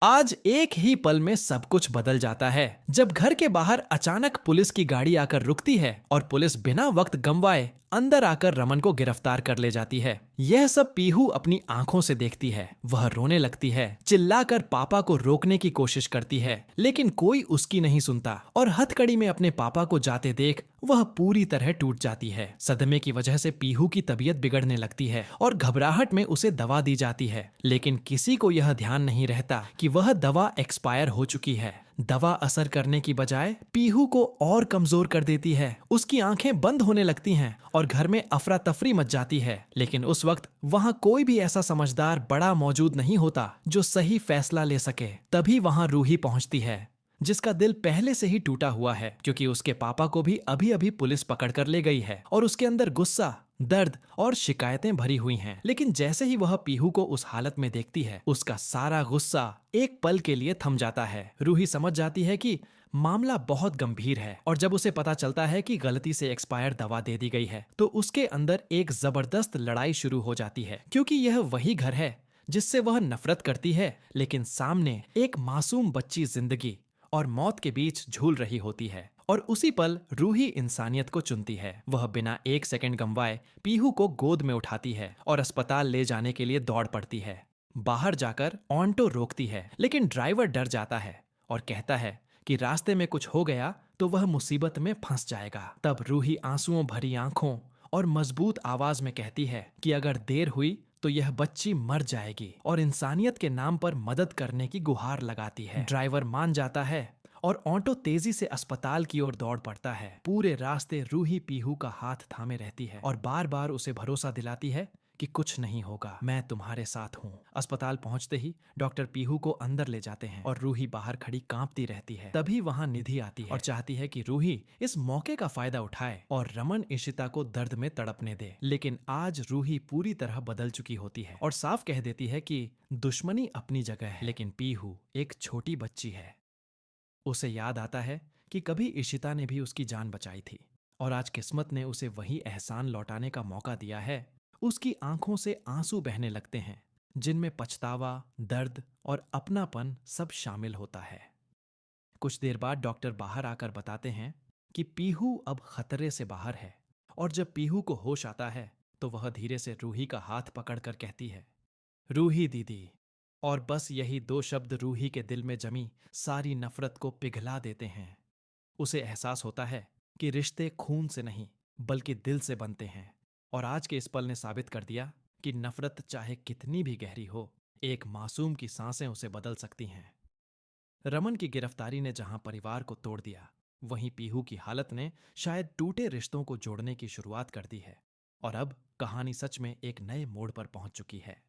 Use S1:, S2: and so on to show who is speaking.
S1: आज एक ही पल में सब कुछ बदल जाता है जब घर के बाहर अचानक पुलिस की गाड़ी आकर रुकती है और पुलिस बिना वक्त गंवाए अंदर आकर रमन को गिरफ्तार कर ले जाती है। यह सब पीहू अपनी आंखों से देखती है। वह रोने लगती है, चिल्लाकर पापा को रोकने की कोशिश करती है, लेकिन कोई उसकी नहीं सुनता और हथकड़ी में अपने पापा को जाते देख वह पूरी तरह टूट जाती है। सदमे की वजह से पीहू की तबीयत बिगड़ने लगती है और घबराहट में उसे दवा दी जाती है, लेकिन किसी को यह ध्यान नहीं रहता कि वह दवा एक्सपायर हो चुकी है। दवा असर करने की बजाय पीहू को और कमजोर कर देती है। उसकी आंखें बंद होने लगती हैं और घर में अफरा तफरी मच जाती है, लेकिन उस वक्त वहां कोई भी ऐसा समझदार बड़ा मौजूद नहीं होता जो सही फैसला ले सके। तभी वहां रूही पहुंचती है, जिसका दिल पहले से ही टूटा हुआ है क्योंकि उसके पापा को भी अभी अभी पुलिस पकड़ कर ले गई है और उसके अंदर गुस्सा, दर्द और शिकायतें भरी हुई हैं। लेकिन जैसे ही वह पीहू को उस हालत में देखती है, उसका सारा गुस्सा एक पल के लिए थम जाता है। रूही समझ जाती है कि मामला बहुत गंभीर है और जब उसे पता चलता है कि गलती से एक्सपायर दवा दे दी गई है तो उसके अंदर एक जबरदस्त लड़ाई शुरू हो जाती है, क्योंकि यह वही घर है जिससे वह नफरत करती है, लेकिन सामने एक मासूम बच्ची जिंदगी और मौत के बीच झूल रही होती है। और उसी पल रूही इंसानियत को चुनती है। वह बिना एक सेकंड गंवाए पीहू को गोद में उठाती है और अस्पताल ले जाने के लिए दौड़ पड़ती है। बाहर जाकर ऑन्टो रोकती है, लेकिन ड्राइवर डर जाता है और कहता है कि रास्ते में कुछ हो गया तो वह मुसीबत में फंस जाएगा। तब रूही आंसुओं भरी आंखों और मजबूत आवाज में कहती है कि अगर देर हुई तो यह बच्ची मर जाएगी, और इंसानियत के नाम पर मदद करने की गुहार लगाती है। ड्राइवर मान जाता है और ऑटो तेजी से अस्पताल की ओर दौड़ पड़ता है। पूरे रास्ते रूही पीहू का हाथ थामे रहती है और बार बार उसे भरोसा दिलाती है कि कुछ नहीं होगा, मैं तुम्हारे साथ हूँ। अस्पताल पहुंचते ही डॉक्टर पीहू को अंदर ले जाते हैं और रूही बाहर खड़ी कांपती रहती है। तभी वहां निधि आती है और चाहती है कि रूही इस मौके का फायदा उठाए और रमन इशिता को दर्द में तड़पने दे। लेकिन आज रूही पूरी तरह बदल चुकी होती है और साफ कह देती है कि दुश्मनी अपनी जगह है, लेकिन पीहू एक छोटी बच्ची है। उसे याद आता है कि कभी इशिता ने भी उसकी जान बचाई थी और आज किस्मत ने उसे वही एहसान लौटाने का मौका दिया है। उसकी आंखों से आंसू बहने लगते हैं, जिनमें पछतावा, दर्द और अपनापन सब शामिल होता है। कुछ देर बाद डॉक्टर बाहर आकर बताते हैं कि पीहू अब खतरे से बाहर है, और जब पीहू को होश आता है तो वह धीरे से रूही का हाथ पकड़कर कहती है, रूही दीदी। और बस यही दो शब्द रूही के दिल में जमी सारी नफरत को पिघला देते हैं। उसे एहसास होता है कि रिश्ते खून से नहीं बल्कि दिल से बनते हैं, और आज के इस पल ने साबित कर दिया कि नफरत चाहे कितनी भी गहरी हो, एक मासूम की सांसें उसे बदल सकती हैं। रमन की गिरफ्तारी ने जहां परिवार को तोड़ दिया, वहीं पीहू की हालत ने शायद टूटे रिश्तों को जोड़ने की शुरुआत कर दी है। और अब कहानी सच में एक नए मोड़ पर पहुंच चुकी है।